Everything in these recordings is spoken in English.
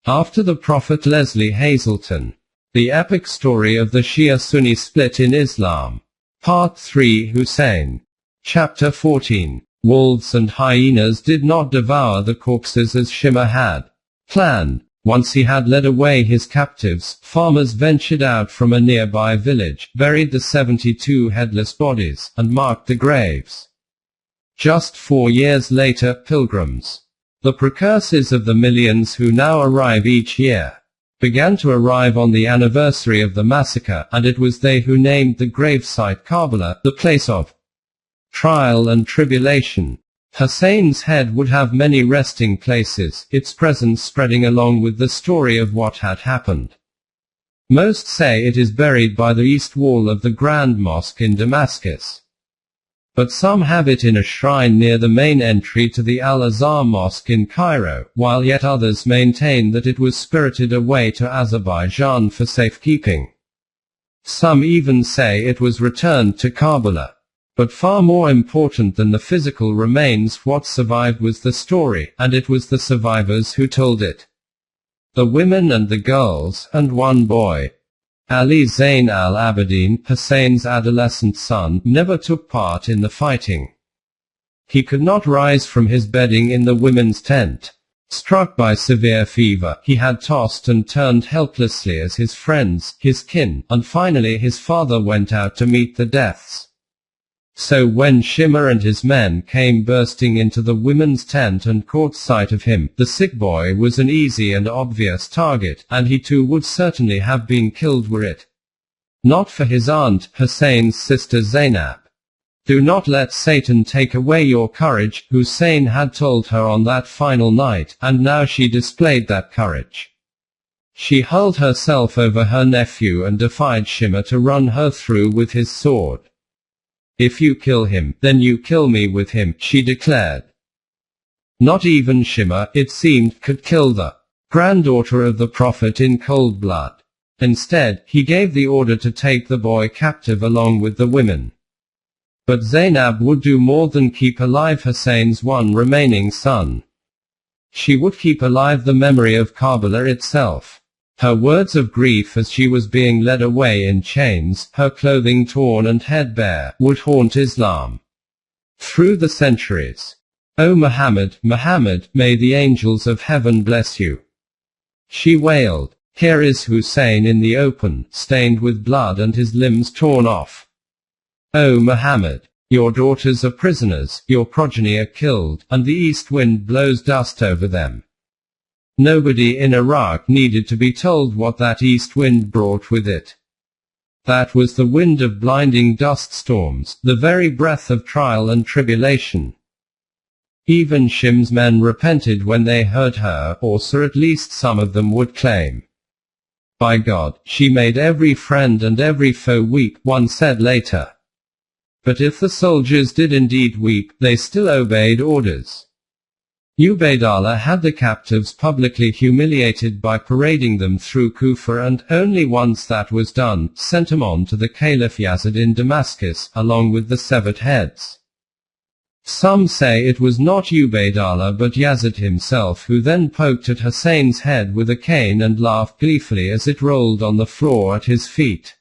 After the Prophet. Lesley Hazleton. The epic story of the Shia-Sunni split in Islam. Part 3. Hussein. Chapter 14. Wolves and hyenas did not devour the corpses as Shimmer had planned. Once he had led away his captives, farmers ventured out from a nearby village, buried the 72 headless bodies, and marked the graves. Just 4 years later, pilgrims, the precursors of the millions who now arrive each year, began to arrive on the anniversary of the massacre, and it was they who named the gravesite Karbala, the place of trial and tribulation. Hussein's head would have many resting places, its presence spreading along with the story of what had happened. Most say it is buried by the east wall of the Grand Mosque in Damascus. But some have it in a shrine near the main entry to the Al-Azhar Mosque in Cairo, while yet others maintain that it was spirited away to Azerbaijan for safekeeping. Some even say it was returned to Karbala. But far more important than the physical remains, what survived was the story, and it was the survivors who told it. The women and the girls, and one boy. Ali Zain al-Abidin, Hussein's adolescent son, never took part in the fighting. He could not rise from his bedding in the women's tent. Struck by severe fever, he had tossed and turned helplessly as his friends, his kin, and finally his father went out to meet the deaths. So when Shimmer and his men came bursting into the women's tent and caught sight of him, the sick boy was an easy and obvious target, and he too would certainly have been killed were it not for his aunt, Hussein's sister Zainab. Do not let Satan take away your courage, Hussein had told her on that final night, and now she displayed that courage. She hurled herself over her nephew and defied Shimmer to run her through with his sword. If you kill him, then you kill me with him, she declared. Not even Shimmer, it seemed, could kill the granddaughter of the Prophet in cold blood. Instead, he gave the order to take the boy captive along with the women. But Zainab would do more than keep alive Hussein's one remaining son. She would keep alive the memory of Karbala itself. Her words of grief as she was being led away in chains, her clothing torn and head bare, would haunt Islam through the centuries. O Muhammad, Muhammad, may the angels of heaven bless you. She wailed. Here is Hussein in the open, stained with blood and his limbs torn off. O Muhammad, your daughters are prisoners, your progeny are killed, and the east wind blows dust over them. Nobody in Iraq needed to be told what that east wind brought with it. That was the wind of blinding dust storms, the very breath of trial and tribulation. Even Shim's men repented when they heard her, or so at least some of them would claim. By God, she made every friend and every foe weep, one said later. But if the soldiers did indeed weep, they still obeyed orders. Ubaydallah had the captives publicly humiliated by parading them through Kufa, and, only once that was done, sent them on to the Caliph Yazid in Damascus, along with the severed heads. Some say it was not Ubaydallah but Yazid himself who then poked at Hussein's head with a cane and laughed gleefully as it rolled on the floor at his feet.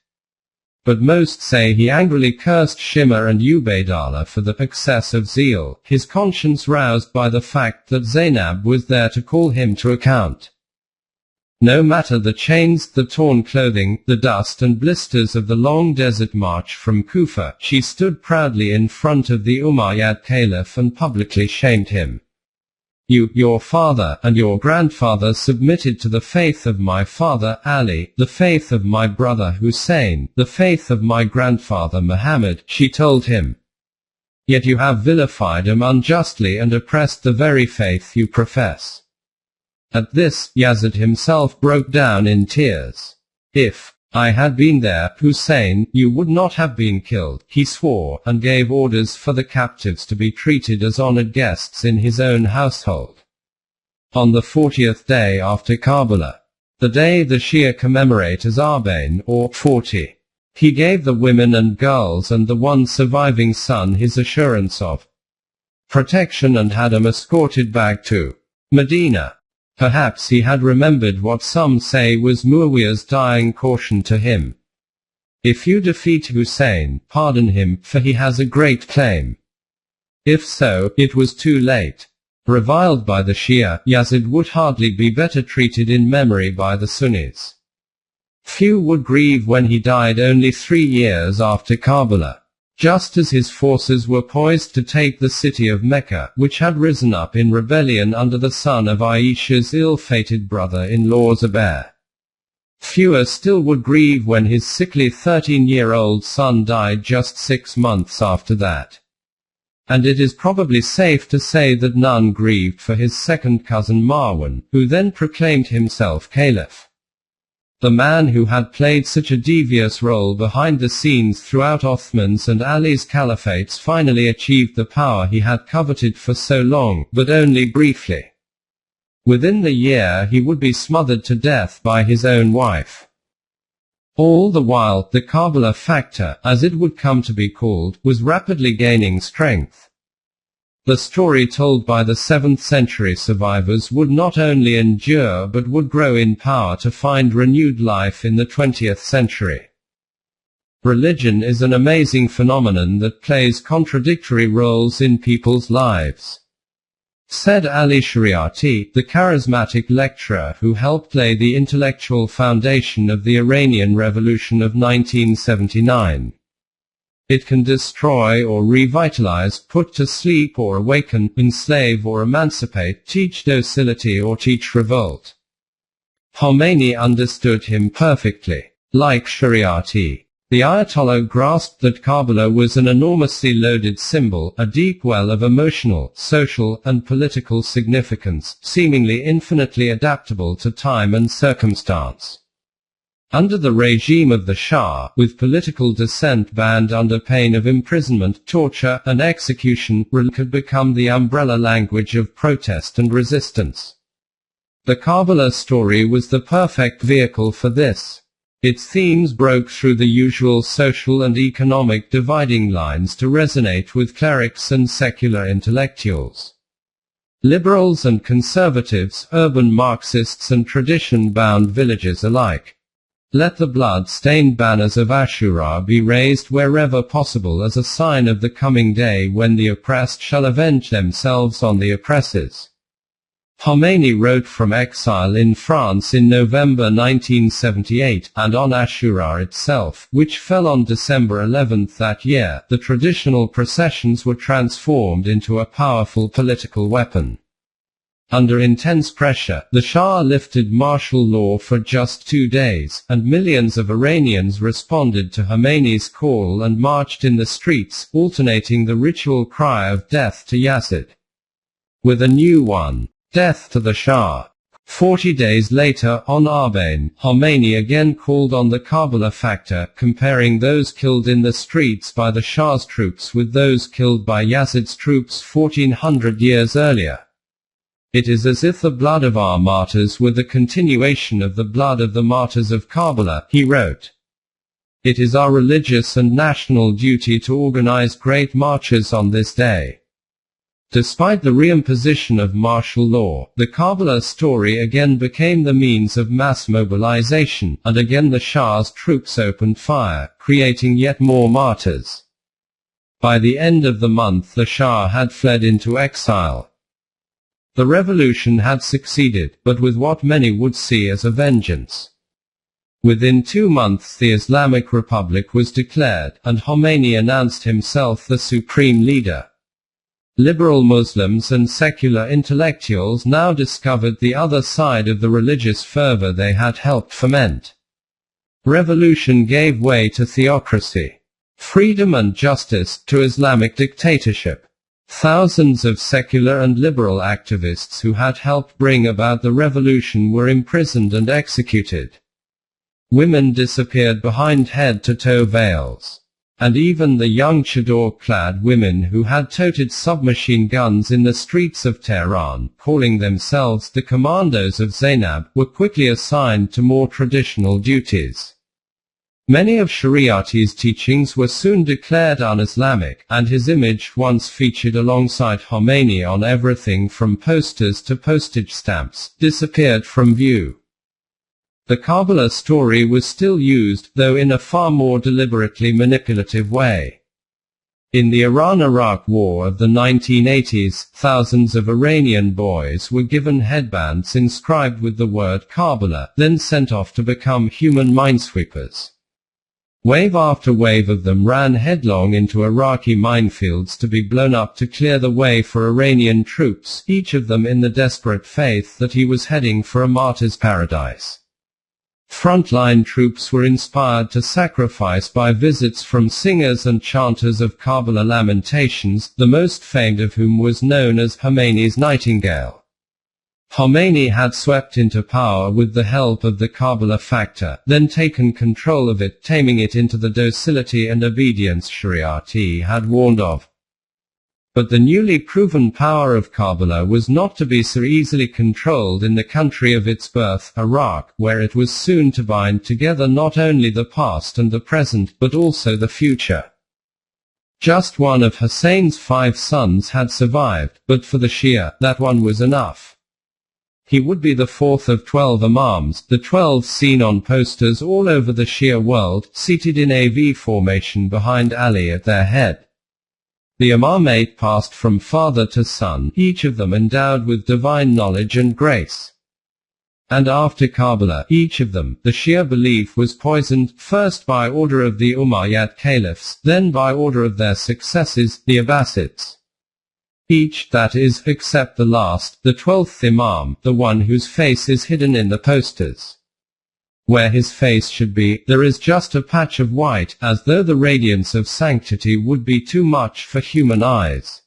But most say he angrily cursed Shimmer and Ubaydallah for the excess of zeal, his conscience roused by the fact that Zainab was there to call him to account. No matter the chains, the torn clothing, the dust and blisters of the long desert march from Kufa, she stood proudly in front of the Umayyad Caliph and publicly shamed him. You, your father, and your grandfather submitted to the faith of my father, Ali, the faith of my brother Hussein, the faith of my grandfather Muhammad, she told him. Yet you have vilified them unjustly and oppressed the very faith you profess. At this, Yazid himself broke down in tears. If I had been there, Hussein, you would not have been killed, he swore, and gave orders for the captives to be treated as honored guests in his own household. On the 40th day after Karbala, the day the Shia commemorate as Arbain, or 40, he gave the women and girls and the one surviving son his assurance of protection and had them escorted back to Medina. Perhaps he had remembered what some say was Muawiyah's dying caution to him. If you defeat Hussein, pardon him, for he has a great claim. If so, it was too late. Reviled by the Shia, Yazid would hardly be better treated in memory by the Sunnis. Few would grieve when he died only 3 years after Karbala. Just as his forces were poised to take the city of Mecca, which had risen up in rebellion under the son of Aisha's ill-fated brother-in-law Zubair. Fewer still would grieve when his sickly 13-year-old son died just 6 months after that. And it is probably safe to say that none grieved for his second cousin Marwan, who then proclaimed himself caliph. The man who had played such a devious role behind the scenes throughout Othman's and Ali's caliphates finally achieved the power he had coveted for so long, but only briefly. Within the year he would be smothered to death by his own wife. All the while, the Karbala factor, as it would come to be called, was rapidly gaining strength. The story told by the 7th century survivors would not only endure but would grow in power to find renewed life in the 20th century. Religion is an amazing phenomenon that plays contradictory roles in people's lives. Said Ali Shariati, the charismatic lecturer who helped lay the intellectual foundation of the Iranian Revolution of 1979. It can destroy or revitalize, put to sleep or awaken, enslave or emancipate, teach docility or teach revolt. Khomeini understood him perfectly. Like Shariati, the Ayatollah grasped that Karbala was an enormously loaded symbol, a deep well of emotional, social, and political significance, seemingly infinitely adaptable to time and circumstance. Under the regime of the Shah, with political dissent banned under pain of imprisonment, torture, and execution, religion had become the umbrella language of protest and resistance. The Karbala story was the perfect vehicle for this. Its themes broke through the usual social and economic dividing lines to resonate with clerics and secular intellectuals. Liberals and conservatives, urban Marxists and tradition-bound villagers alike. Let the blood-stained banners of Ashura be raised wherever possible as a sign of the coming day when the oppressed shall avenge themselves on the oppressors. Khomeini wrote from exile in France in November 1978, and on Ashura itself, which fell on December 11 that year, the traditional processions were transformed into a powerful political weapon. Under intense pressure, the Shah lifted martial law for just 2 days, and millions of Iranians responded to Khomeini's call and marched in the streets, alternating the ritual cry of death to Yazid with a new one, death to the Shah. 40 days later, on Arbain, Khomeini again called on the Karbala factor, comparing those killed in the streets by the Shah's troops with those killed by Yazid's troops 1400 years earlier. It is as if the blood of our martyrs were the continuation of the blood of the martyrs of Karbala, he wrote. It is our religious and national duty to organize great marches on this day. Despite the reimposition of martial law, the Karbala story again became the means of mass mobilization, and again the Shah's troops opened fire, creating yet more martyrs. By the end of the month the Shah had fled into exile. The revolution had succeeded, but with what many would see as a vengeance. Within 2 months the Islamic Republic was declared, and Khomeini announced himself the supreme leader. Liberal Muslims and secular intellectuals now discovered the other side of the religious fervor they had helped foment. Revolution gave way to theocracy. Freedom and justice, to Islamic dictatorship. Thousands of secular and liberal activists who had helped bring about the revolution were imprisoned and executed. Women disappeared behind head-to-toe veils. And even the young chador-clad women who had toted submachine guns in the streets of Tehran, calling themselves the commandos of Zainab, were quickly assigned to more traditional duties. Many of Shariati's teachings were soon declared un-Islamic, and his image, once featured alongside Khomeini on everything from posters to postage stamps, disappeared from view. The Karbala story was still used, though in a far more deliberately manipulative way. In the Iran-Iraq War of the 1980s, thousands of Iranian boys were given headbands inscribed with the word Karbala, then sent off to become human minesweepers. Wave after wave of them ran headlong into Iraqi minefields to be blown up to clear the way for Iranian troops, each of them in the desperate faith that he was heading for a martyr's paradise. Frontline troops were inspired to sacrifice by visits from singers and chanters of Karbala lamentations, the most famed of whom was known as Khomeini's Nightingale. Khomeini had swept into power with the help of the Karbala factor, then taken control of it, taming it into the docility and obedience Shariati had warned of. But the newly proven power of Karbala was not to be so easily controlled in the country of its birth, Iraq, where it was soon to bind together not only the past and the present, but also the future. Just one of Hussein's 5 sons had survived, but for the Shia, that one was enough. He would be the 4th of 12 Imams, the 12 seen on posters all over the Shia world, seated in a V formation behind Ali at their head. The Imamate passed from father to son, each of them endowed with divine knowledge and grace. And after Karbala, each of them, the Shia belief, was poisoned, first by order of the Umayyad caliphs, then by order of their successors, the Abbasids. Each, that is, except the last, the 12th Imam, the one whose face is hidden in the posters. Where his face should be, there is just a patch of white, as though the radiance of sanctity would be too much for human eyes.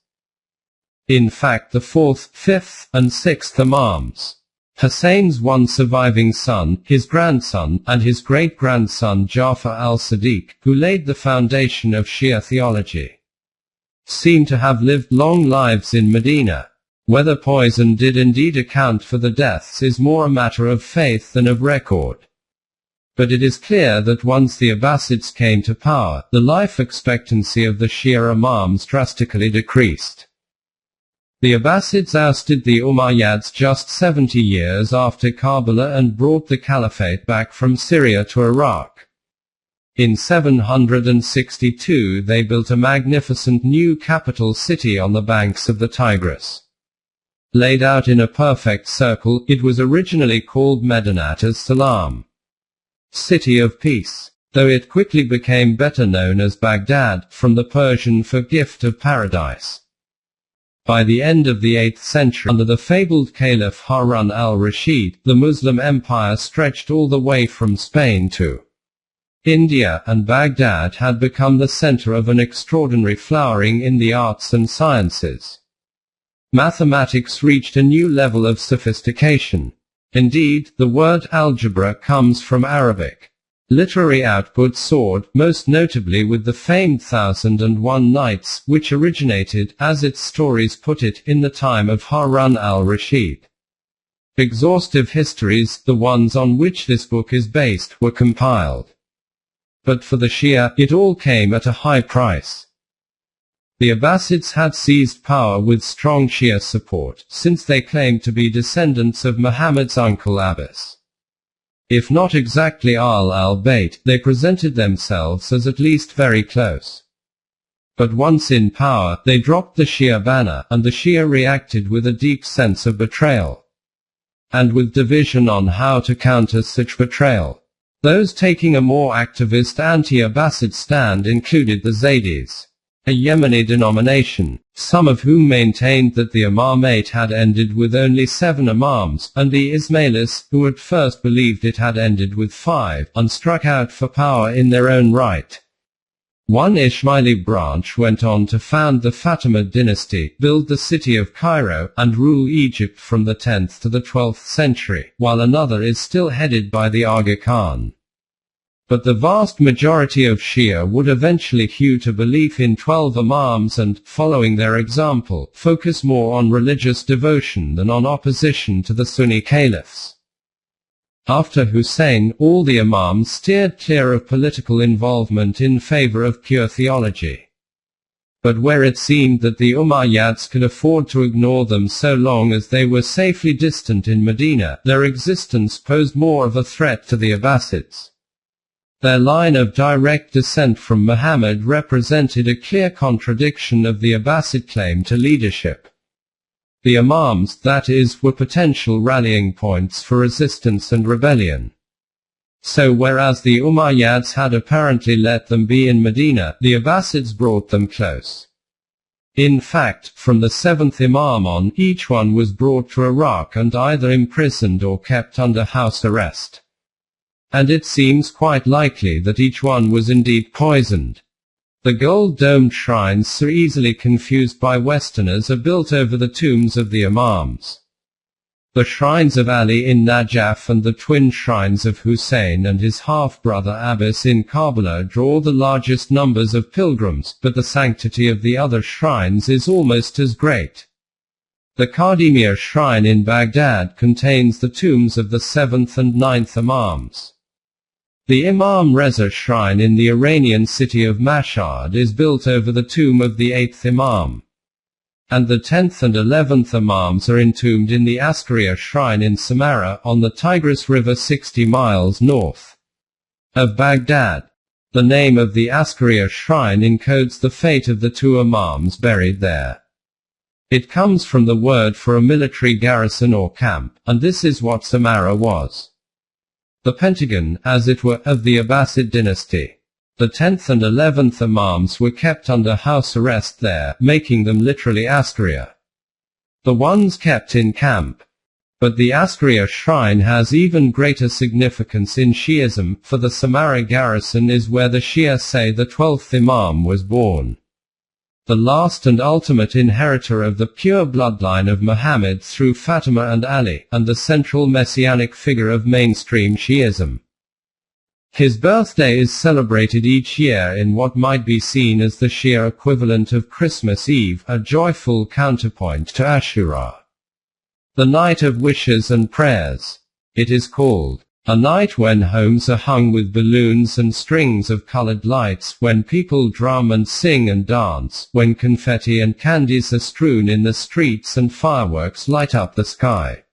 In fact, the 4th, 5th, and 6th Imams, Hussein's one surviving son, his grandson, and his great-grandson Jafar al-Sadiq, who laid the foundation of Shia theology, seem to have lived long lives in Medina. Whether poison did indeed account for the deaths is more a matter of faith than of record. But it is clear that once the Abbasids came to power, the life expectancy of the Shia Imams drastically decreased. The Abbasids ousted the Umayyads just 70 years after Karbala and brought the caliphate back from Syria to Iraq. In 762 they built a magnificent new capital city on the banks of the Tigris. Laid out in a perfect circle, it was originally called Medinat as-Salam, City of Peace, though it quickly became better known as Baghdad, from the Persian for gift of paradise. By the end of the 8th century, under the fabled Caliph Harun al-Rashid, the Muslim empire stretched all the way from Spain to India, and Baghdad had become the center of an extraordinary flowering in the arts and sciences. Mathematics reached a new level of sophistication. Indeed, the word algebra comes from Arabic. Literary output soared, most notably with the famed 1001 Nights, which originated, as its stories put it, in the time of Harun al-Rashid. Exhaustive histories, the ones on which this book is based, were compiled. But for the Shia, it all came at a high price. The Abbasids had seized power with strong Shia support, since they claimed to be descendants of Muhammad's uncle Abbas. If not exactly al-Bayt, they presented themselves as at least very close. But once in power, they dropped the Shia banner, and the Shia reacted with a deep sense of betrayal. And with division on how to counter such betrayal. Those taking a more activist anti-Abbasid stand included the Zaydis, a Yemeni denomination, some of whom maintained that the Imamate had ended with only 7 Imams, and the Ismailis, who at first believed it had ended with 5, and struck out for power in their own right. One Ismaili branch went on to found the Fatimid dynasty, build the city of Cairo, and rule Egypt from the 10th to the 12th century, while another is still headed by the Aga Khan. But the vast majority of Shia would eventually hew to belief in 12 Imams and, following their example, focus more on religious devotion than on opposition to the Sunni caliphs. After Hussein, all the Imams steered clear of political involvement in favor of pure theology. But where it seemed that the Umayyads could afford to ignore them so long as they were safely distant in Medina, their existence posed more of a threat to the Abbasids. Their line of direct descent from Muhammad represented a clear contradiction of the Abbasid claim to leadership. The Imams, that is, were potential rallying points for resistance and rebellion. So whereas the Umayyads had apparently let them be in Medina, the Abbasids brought them close. In fact, from the seventh Imam on, each one was brought to Iraq and either imprisoned or kept under house arrest. And it seems quite likely that each one was indeed poisoned. The gold-domed shrines so easily confused by Westerners are built over the tombs of the Imams. The shrines of Ali in Najaf and the twin shrines of Hussein and his half-brother Abbas in Karbala draw the largest numbers of pilgrims, but the sanctity of the other shrines is almost as great. The Qadimiyya shrine in Baghdad contains the tombs of the 7th and 9th Imams. The Imam Reza shrine in the Iranian city of Mashhad is built over the tomb of the 8th Imam. And the 10th and 11th Imams are entombed in the Askariya shrine in Samarra, on the Tigris River 60 miles north of Baghdad. The name of the Askariya shrine encodes the fate of the two Imams buried there. It comes from the word for a military garrison or camp, and this is what Samarra was. The Pentagon, as it were, of the Abbasid dynasty. The 10th and 11th Imams were kept under house arrest there, making them literally Askariya. The ones kept in camp. But the Askariya shrine has even greater significance in Shi'ism, for the Samarra garrison is where the Shia say the 12th Imam was born. The last and ultimate inheritor of the pure bloodline of Muhammad through Fatima and Ali, and the central messianic figure of mainstream Shi'ism. His birthday is celebrated each year in what might be seen as the Shia equivalent of Christmas Eve, a joyful counterpoint to Ashura. The night of wishes and prayers. It is called a night when homes are hung with balloons and strings of colored lights, when people drum and sing and dance, when confetti and candies are strewn in the streets and fireworks light up the sky.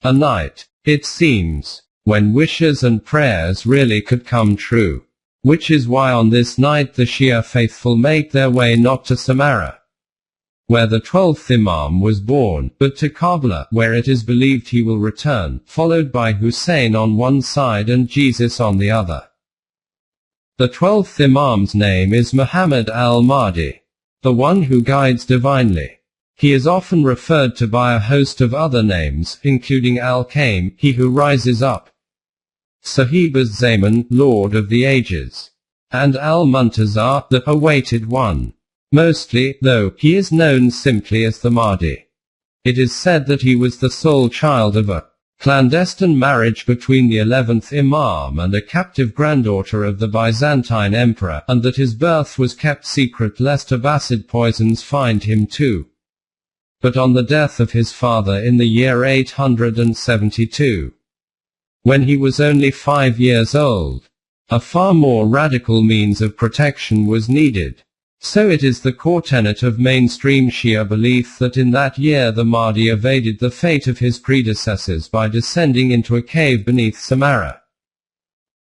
A night, it seems, when wishes and prayers really could come true. Which is why on this night the Shia faithful make their way not to Samarra, where the 12th Imam was born, but to Karbala, where it is believed he will return, followed by Hussein on one side and Jesus on the other. The 12th Imam's name is Muhammad al-Mahdi, the one who guides divinely. He is often referred to by a host of other names, including Al-Qaim, he who rises up, Sahib az-Zaman, Lord of the Ages, and Al-Muntazar, the awaited one. Mostly, though, he is known simply as the Mahdi. It is said that he was the sole child of a clandestine marriage between the 11th Imam and a captive granddaughter of the Byzantine emperor, and that his birth was kept secret lest Abbasid poisons find him too. But on the death of his father in the year 872, when he was only 5 years old, a far more radical means of protection was needed. So it is the core tenet of mainstream Shia belief that in that year the Mahdi evaded the fate of his predecessors by descending into a cave beneath Samarra.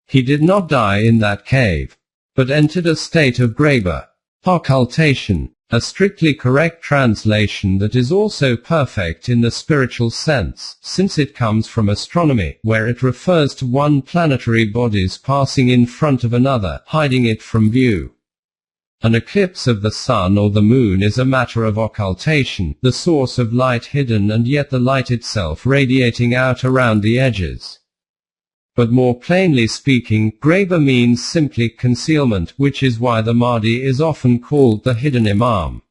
He did not die in that cave, but entered a state of greba, occultation, a strictly correct translation that is also perfect in the spiritual sense, since it comes from astronomy, where it refers to one planetary body's passing in front of another, hiding it from view. An eclipse of the sun or the moon is a matter of occultation, the source of light hidden and yet the light itself radiating out around the edges. But more plainly speaking, greba means simply concealment, which is why the Mahdi is often called the hidden Imam.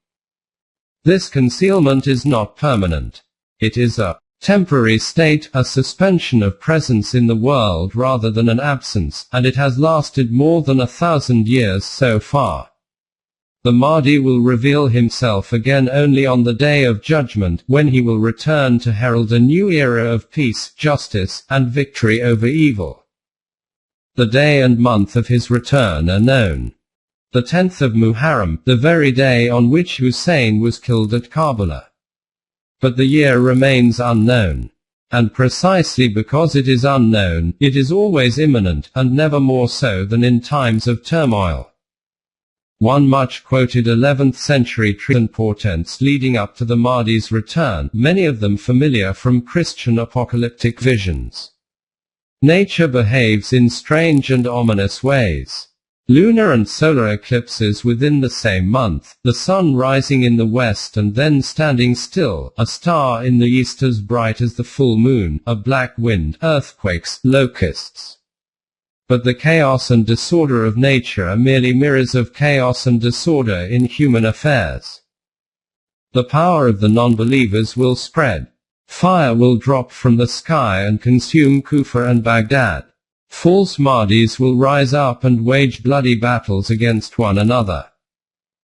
This concealment is not permanent. It is a temporary state, a suspension of presence in the world rather than an absence, and it has lasted more than 1,000 years so far. The Mahdi will reveal himself again only on the Day of Judgment, when he will return to herald a new era of peace, justice, and victory over evil. The day and month of his return are known. The 10th of Muharram, the very day on which Hussein was killed at Karbala. But the year remains unknown. And precisely because it is unknown, it is always imminent, and never more so than in times of turmoil. One much-quoted 11th century treatise portents leading up to the Mahdi's return, many of them familiar from Christian apocalyptic visions. Nature behaves in strange and ominous ways. Lunar and solar eclipses within the same month, the sun rising in the west and then standing still, a star in the east as bright as the full moon, a black wind, earthquakes, locusts. But the chaos and disorder of nature are merely mirrors of chaos and disorder in human affairs. The power of the non-believers will spread. Fire will drop from the sky and consume Kufa and Baghdad. False Mahdis will rise up and wage bloody battles against one another.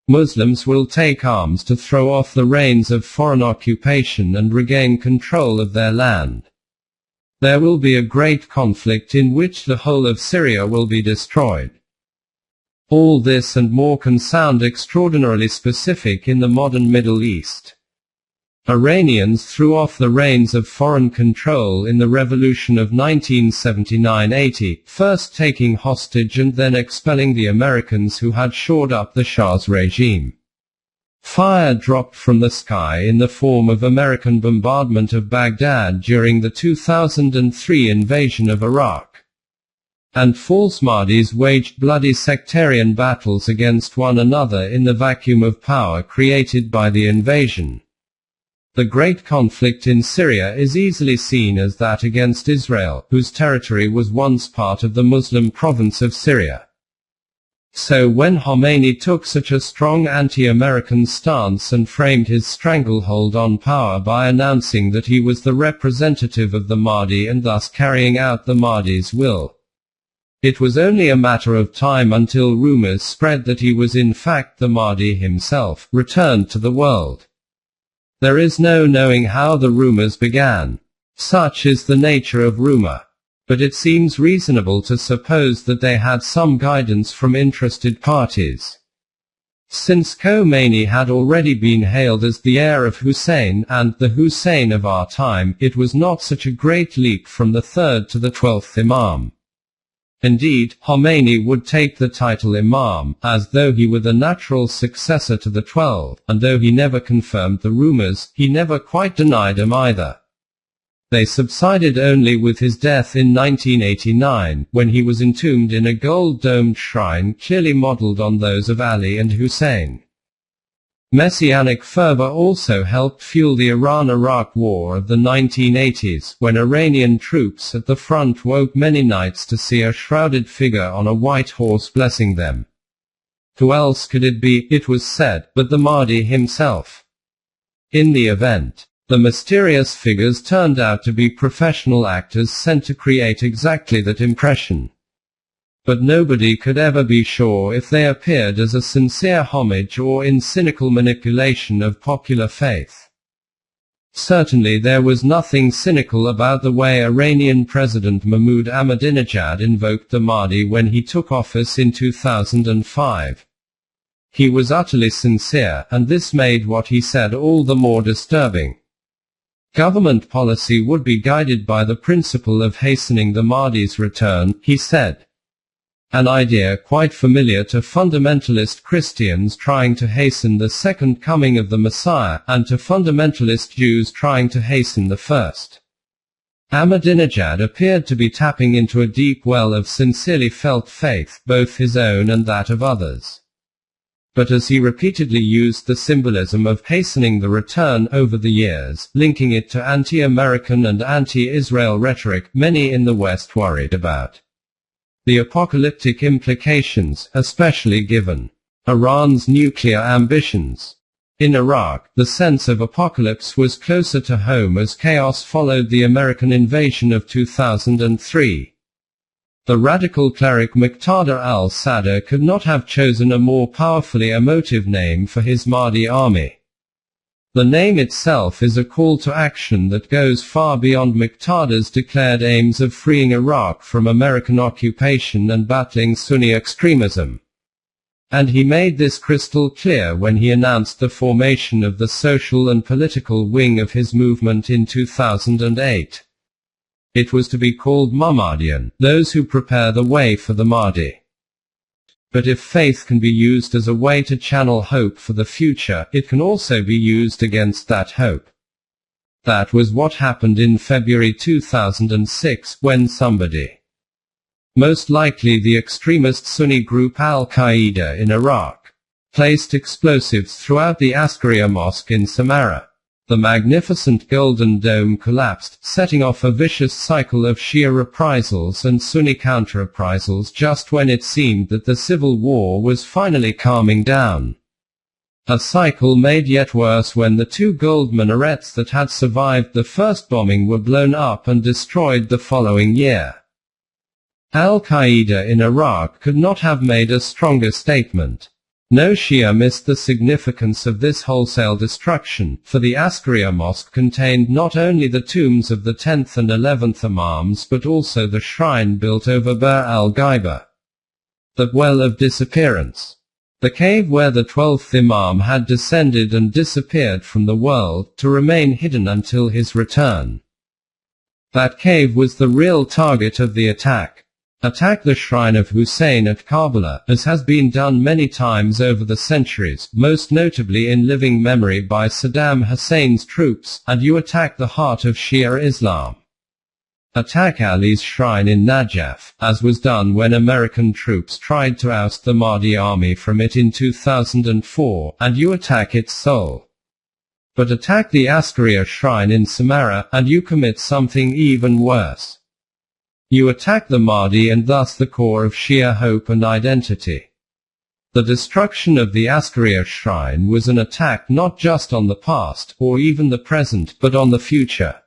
Muslims will take arms to throw off the reins of foreign occupation and regain control of their land. There will be a great conflict in which the whole of Syria will be destroyed. All this and more can sound extraordinarily specific in the modern Middle East. Iranians threw off the reins of foreign control in the revolution of 1979-80, first taking hostage and then expelling the Americans who had shored up the Shah's regime. Fire dropped from the sky in the form of American bombardment of Baghdad during the 2003 invasion of Iraq. And false Mahdis waged bloody sectarian battles against one another in the vacuum of power created by the invasion. The great conflict in Syria is easily seen as that against Israel, whose territory was once part of the Muslim province of Syria. So when Khomeini took such a strong anti-American stance and framed his stranglehold on power by announcing that he was the representative of the Mahdi and thus carrying out the Mahdi's will, it was only a matter of time until rumors spread that he was in fact the Mahdi himself, returned to the world. There is no knowing how the rumors began. Such is the nature of rumor. But it seems reasonable to suppose that they had some guidance from interested parties. Since Khomeini had already been hailed as the heir of Hussein, and the Hussein of our time, it was not such a great leap from the 3rd to the 12th Imam. Indeed, Khomeini would take the title Imam, as though he were the natural successor to the 12, and though he never confirmed the rumors, he never quite denied them either. They subsided only with his death in 1989, when he was entombed in a gold-domed shrine clearly modeled on those of Ali and Hussein. Messianic fervor also helped fuel the Iran-Iraq War of the 1980s, when Iranian troops at the front woke many nights to see a shrouded figure on a white horse blessing them. Who else could it be, it was said, but the Mahdi himself? In the event, the mysterious figures turned out to be professional actors sent to create exactly that impression. But nobody could ever be sure if they appeared as a sincere homage or in cynical manipulation of popular faith. Certainly there was nothing cynical about the way Iranian President Mahmoud Ahmadinejad invoked the Mahdi when he took office in 2005. He was utterly sincere, and this made what he said all the more disturbing. Government policy would be guided by the principle of hastening the Mahdi's return, he said. An idea quite familiar to fundamentalist Christians trying to hasten the second coming of the Messiah, and to fundamentalist Jews trying to hasten the first. Ahmadinejad appeared to be tapping into a deep well of sincerely felt faith, both his own and that of others. But as he repeatedly used the symbolism of hastening the return over the years, linking it to anti-American and anti-Israel rhetoric, many in the West worried about the apocalyptic implications, especially given Iran's nuclear ambitions. In Iraq, the sense of apocalypse was closer to home as chaos followed the American invasion of 2003. The radical cleric Muqtada al-Sadr could not have chosen a more powerfully emotive name for his Mahdi army. The name itself is a call to action that goes far beyond Muqtada's declared aims of freeing Iraq from American occupation and battling Sunni extremism. And he made this crystal clear when he announced the formation of the social and political wing of his movement in 2008. It was to be called Muhammadian, those who prepare the way for the Mahdi. But if faith can be used as a way to channel hope for the future, it can also be used against that hope. That was what happened in February 2006, when somebody, most likely the extremist Sunni group Al-Qaeda in Iraq, placed explosives throughout the Askaria Mosque in Samarra. The magnificent Golden Dome collapsed, setting off a vicious cycle of Shia reprisals and Sunni counter-reprisals just when it seemed that the civil war was finally calming down. A cycle made yet worse when the two gold minarets that had survived the first bombing were blown up and destroyed the following year. Al-Qaeda in Iraq could not have made a stronger statement. No Shia missed the significance of this wholesale destruction, for the Askaria Mosque contained not only the tombs of the 10th and 11th Imams but also the shrine built over Bir al-Ghaiba, the well of disappearance, the cave where the 12th Imam had descended and disappeared from the world, to remain hidden until his return. That cave was the real target of the attack. Attack the shrine of Hussein at Karbala, as has been done many times over the centuries, most notably in living memory by Saddam Hussein's troops, and you attack the heart of Shia Islam. Attack Ali's shrine in Najaf, as was done when American troops tried to oust the Mahdi army from it in 2004, and you attack its soul. But attack the Askaria shrine in Samarra, and you commit something even worse. You attack the Mahdi and thus the core of Shia hope and identity. The destruction of the Askaria shrine was an attack not just on the past, or even the present, but on the future.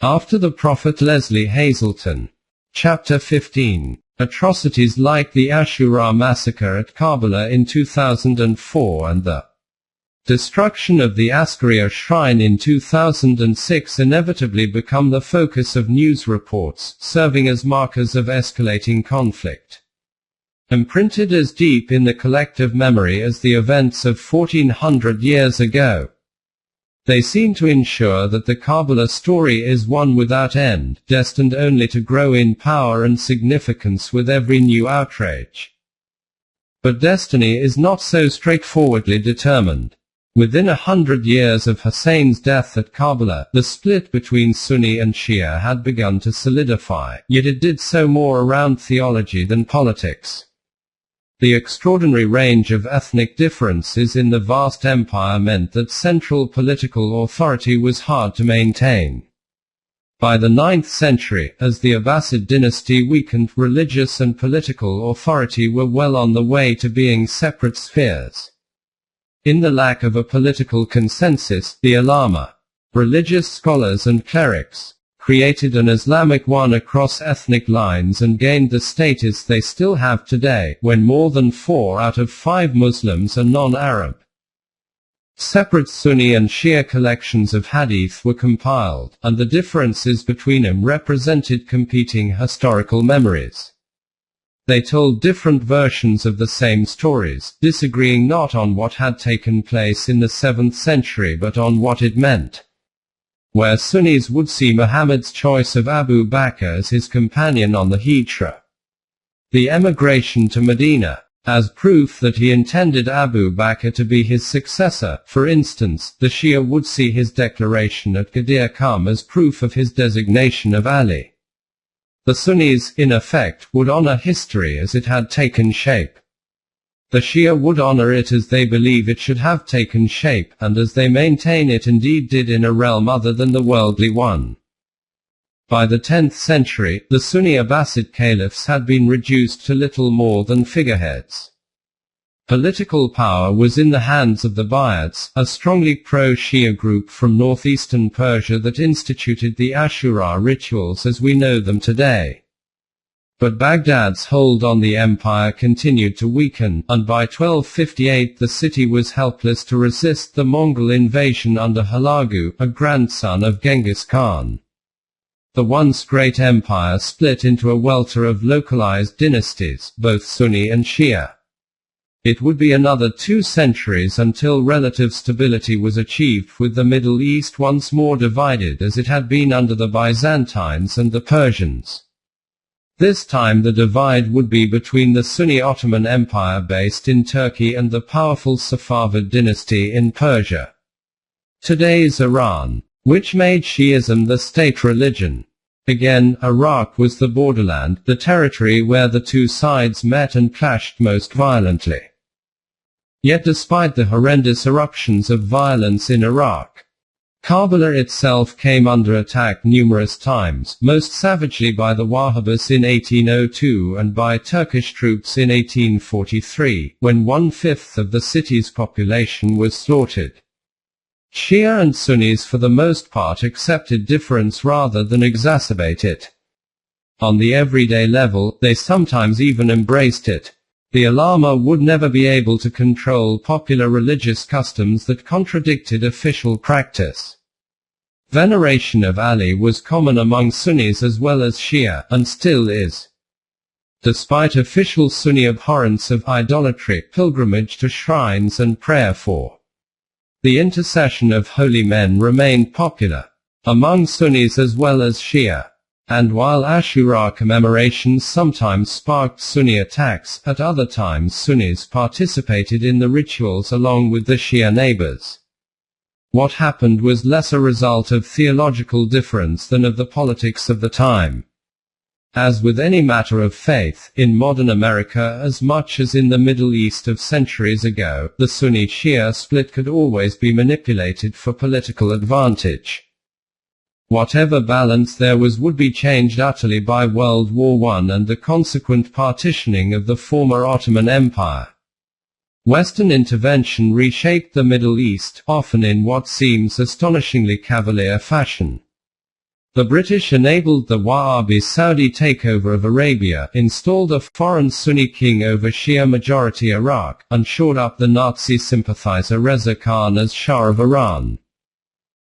After the Prophet Lesley Hazleton. Chapter 15. Atrocities like the Ashura massacre at Karbala in 2004 and the destruction of the Askaria shrine in 2006 inevitably become the focus of news reports, serving as markers of escalating conflict. Imprinted as deep in the collective memory as the events of 1400 years ago, they seem to ensure that the Karbala story is one without end, destined only to grow in power and significance with every new outrage. But destiny is not so straightforwardly determined. Within 100 years of Hussein's death at Karbala, the split between Sunni and Shia had begun to solidify, yet it did so more around theology than politics. The extraordinary range of ethnic differences in the vast empire meant that central political authority was hard to maintain. By the 9th century, as the Abbasid dynasty weakened, religious and political authority were well on the way to being separate spheres. In the lack of a political consensus, the ulama, religious scholars and clerics, created an Islamic one across ethnic lines and gained the status they still have today, when more than 4 out of 5 Muslims are non-Arab. Separate Sunni and Shia collections of hadith were compiled, and the differences between them represented competing historical memories. They told different versions of the same stories, disagreeing not on what had taken place in the 7th century but on what it meant. Where Sunnis would see Muhammad's choice of Abu Bakr as his companion on the Hijra, the emigration to Medina, as proof that he intended Abu Bakr to be his successor. For instance, the Shia would see his declaration at Ghadir Qum as proof of his designation of Ali. The Sunnis, in effect, would honor history as it had taken shape. The Shia would honor it as they believe it should have taken shape, and as they maintain it indeed did in a realm other than the worldly one. By the 10th century, the Sunni Abbasid caliphs had been reduced to little more than figureheads. Political power was in the hands of the Buyids, a strongly pro-Shia group from northeastern Persia that instituted the Ashura rituals as we know them today. But Baghdad's hold on the empire continued to weaken, and by 1258 the city was helpless to resist the Mongol invasion under Hulagu, a grandson of Genghis Khan. The once great empire split into a welter of localized dynasties, both Sunni and Shia. It would be another 2 centuries until relative stability was achieved, with the Middle East once more divided as it had been under the Byzantines and the Persians. This time the divide would be between the Sunni Ottoman Empire based in Turkey and the powerful Safavid dynasty in Persia. Today's Iran, which made Shiism the state religion. Again, Iraq was the borderland, the territory where the 2 sides met and clashed most violently. Yet despite the horrendous eruptions of violence in Iraq, Karbala itself came under attack numerous times, most savagely by the Wahhabis in 1802 and by Turkish troops in 1843, when 1/5 of the city's population was slaughtered. Shia and Sunnis for the most part accepted difference rather than exacerbate it. On the everyday level, they sometimes even embraced it. The ulama would never be able to control popular religious customs that contradicted official practice. Veneration of Ali was common among Sunnis as well as Shia, and still is. Despite official Sunni abhorrence of idolatry, pilgrimage to shrines and prayer for the intercession of holy men remained popular among Sunnis as well as Shia. And while Ashura commemorations sometimes sparked Sunni attacks, at other times Sunnis participated in the rituals along with the Shia neighbors. What happened was less a result of theological difference than of the politics of the time. As with any matter of faith, in modern America as much as in the Middle East of centuries ago, the Sunni-Shia split could always be manipulated for political advantage. Whatever balance there was would be changed utterly by World War I and the consequent partitioning of the former Ottoman Empire. Western intervention reshaped the Middle East, often in what seems astonishingly cavalier fashion. The British enabled the Wahhabi Saudi takeover of Arabia, installed a foreign Sunni king over Shia-majority Iraq, and shored up the Nazi sympathizer Reza Khan as Shah of Iran.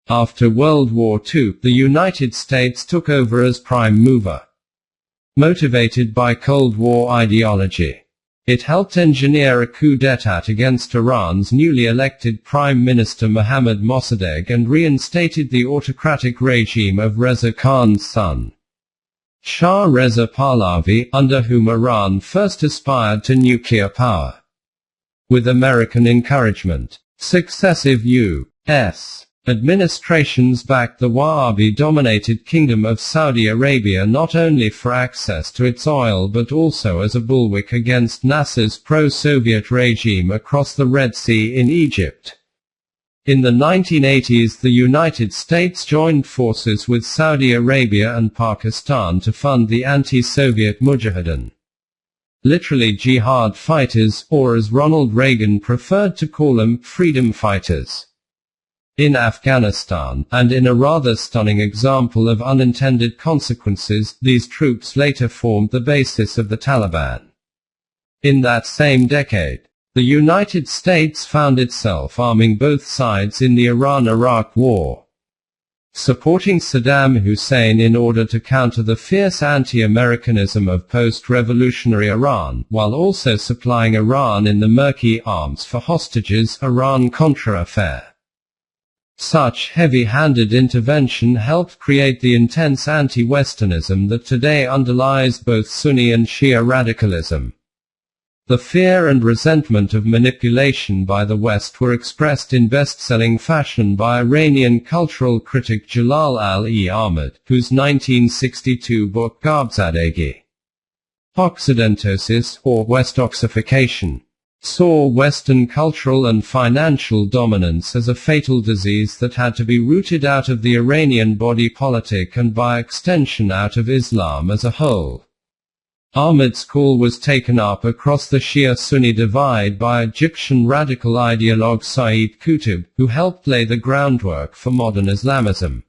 After World War II, the United States took over as prime mover. Motivated by Cold War ideology, it helped engineer a coup d'état against Iran's newly elected Prime Minister Mohammad Mossadegh and reinstated the autocratic regime of Reza Khan's son, Shah Reza Pahlavi, under whom Iran first aspired to nuclear power. With American encouragement, successive U.S. administrations backed the Wahhabi-dominated Kingdom of Saudi Arabia not only for access to its oil but also as a bulwark against Nasser's pro-Soviet regime across the Red Sea in Egypt. In the 1980s the United States joined forces with Saudi Arabia and Pakistan to fund the anti-Soviet Mujahideen, literally jihad fighters, or as Ronald Reagan preferred to call them, freedom fighters, in Afghanistan, and in a rather stunning example of unintended consequences, these troops later formed the basis of the Taliban. In that same decade, the United States found itself arming both sides in the Iran-Iraq War, supporting Saddam Hussein in order to counter the fierce anti-Americanism of post-revolutionary Iran, while also supplying Iran in the murky arms for hostages Iran-Contra affair. Such heavy-handed intervention helped create the intense anti-Westernism that today underlies both Sunni and Shia radicalism. The fear and resentment of manipulation by the West were expressed in best-selling fashion by Iranian cultural critic Jalal al-e Ahmad, whose 1962 book Garbzadegi, Occidentosis, or Westoxification, saw Western cultural and financial dominance as a fatal disease that had to be rooted out of the Iranian body politic and by extension out of Islam as a whole. Ahmad's call was taken up across the Shia-Sunni divide by Egyptian radical ideologue Sayyid Qutb, who helped lay the groundwork for modern Islamism.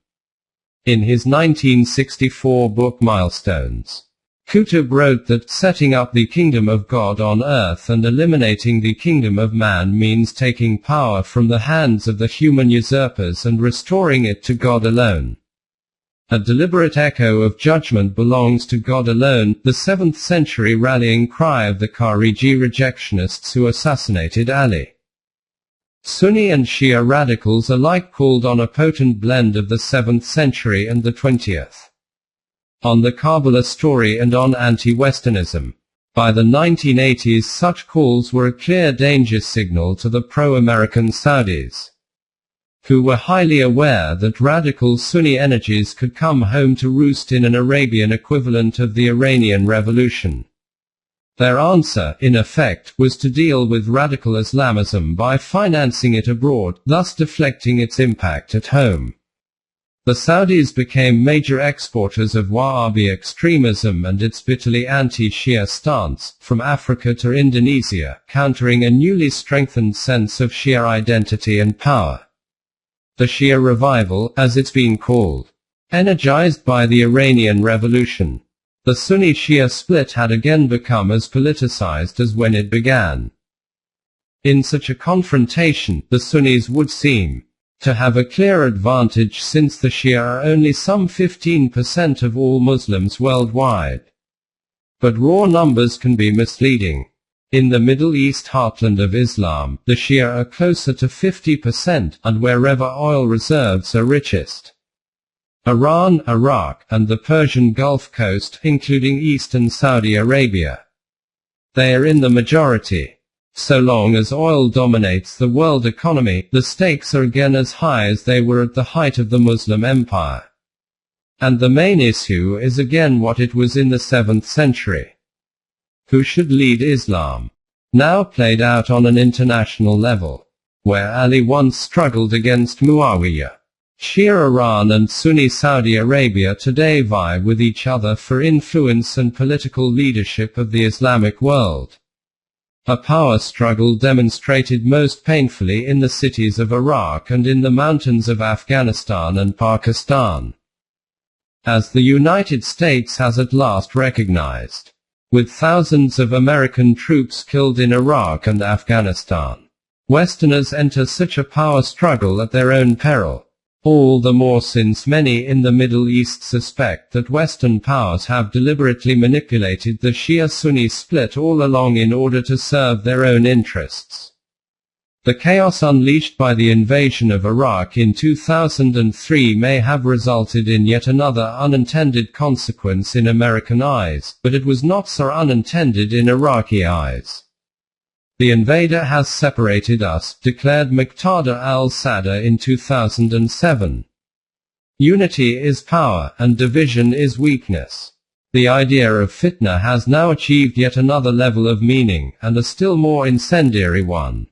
In his 1964 book Milestones, Qutb wrote that setting up the kingdom of God on earth and eliminating the kingdom of man means taking power from the hands of the human usurpers and restoring it to God alone. A deliberate echo of judgment belongs to God alone, the 7th century rallying cry of the Khariji rejectionists who assassinated Ali. Sunni and Shia radicals alike called on a potent blend of the 7th century and the 20th. On the Karbala story and on anti-Westernism. By the 1980s such calls were a clear danger signal to the pro-American Saudis, who were highly aware that radical Sunni energies could come home to roost in an Arabian equivalent of the Iranian Revolution. Their answer, in effect, was to deal with radical Islamism by financing it abroad, thus deflecting its impact at home. The Saudis became major exporters of Wahhabi extremism and its bitterly anti-Shia stance, from Africa to Indonesia, countering a newly strengthened sense of Shia identity and power. The Shia revival, as it's been called, energized by the Iranian Revolution. The Sunni-Shia split had again become as politicized as when it began. In such a confrontation, the Sunnis would seem to have a clear advantage since the Shia are only some 15% of all Muslims worldwide. But raw numbers can be misleading. In the Middle East heartland of Islam, the Shia are closer to 50%, and wherever oil reserves are richest. Iran, Iraq, and the Persian Gulf Coast, including eastern Saudi Arabia. They are in the majority. So long as oil dominates the world economy, the stakes are again as high as they were at the height of the Muslim empire. And the main issue is again what it was in the 7th century. Who should lead Islam? Now played out on an international level. Where Ali once struggled against Muawiyah. Shia Iran and Sunni Saudi Arabia today vie with each other for influence and political leadership of the Islamic world. A power struggle demonstrated most painfully in the cities of Iraq and in the mountains of Afghanistan and Pakistan. As the United States has at last recognized. With thousands of American troops killed in Iraq and Afghanistan. Westerners enter such a power struggle at their own peril. All the more since many in the Middle East suspect that Western powers have deliberately manipulated the Shia-Sunni split all along in order to serve their own interests. The chaos unleashed by the invasion of Iraq in 2003 may have resulted in yet another unintended consequence in American eyes, but it was not so unintended in Iraqi eyes. The invader has separated us, declared Muqtada al-Sadr in 2007. Unity is power, and division is weakness. The idea of fitna has now achieved yet another level of meaning, and a still more incendiary one.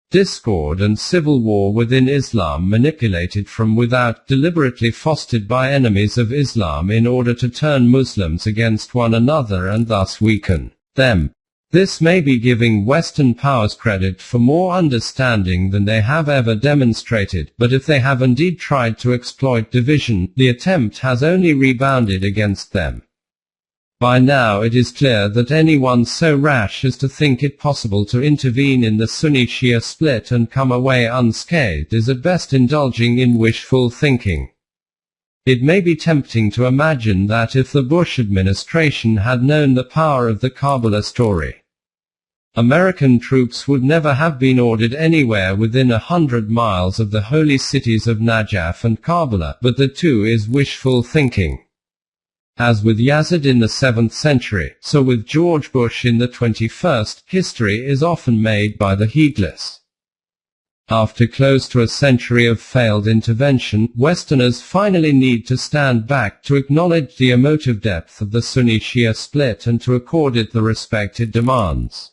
Discord and civil war within Islam manipulated from without, deliberately fostered by enemies of Islam in order to turn Muslims against one another and thus weaken them. This may be giving Western powers credit for more understanding than they have ever demonstrated, but if they have indeed tried to exploit division, the attempt has only rebounded against them. By now it is clear that anyone so rash as to think it possible to intervene in the Sunni-Shia split and come away unscathed is at best indulging in wishful thinking. It may be tempting to imagine that if the Bush administration had known the power of the Karbala story, American troops would never have been ordered anywhere within 100 miles of the holy cities of Najaf and Karbala, but that too is wishful thinking. As with Yazid in the 7th century, so with George Bush in the 21st, history is often made by the heedless. After close to a century of failed intervention, Westerners finally need to stand back to acknowledge the emotive depth of the Sunni-Shia split and to accord it the respect it demands.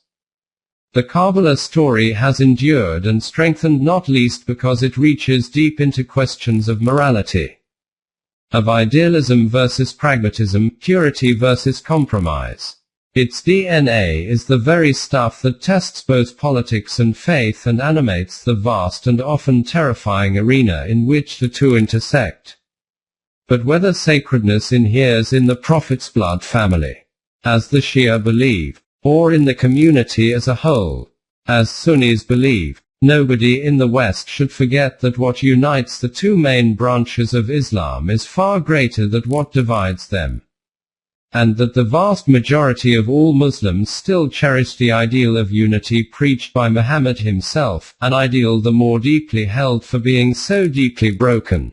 The Karbala story has endured and strengthened not least because it reaches deep into questions of morality, of idealism versus pragmatism, purity versus compromise. Its DNA is the very stuff that tests both politics and faith and animates the vast and often terrifying arena in which the two intersect. but whether sacredness inheres in the Prophet's blood family, as the Shia believe, or in the community as a whole, as Sunnis believe. Nobody in the West should forget that what unites the two main branches of Islam is far greater than what divides them, and that the vast majority of all Muslims still cherish the ideal of unity preached by Muhammad himself, an ideal the more deeply held for being so deeply broken.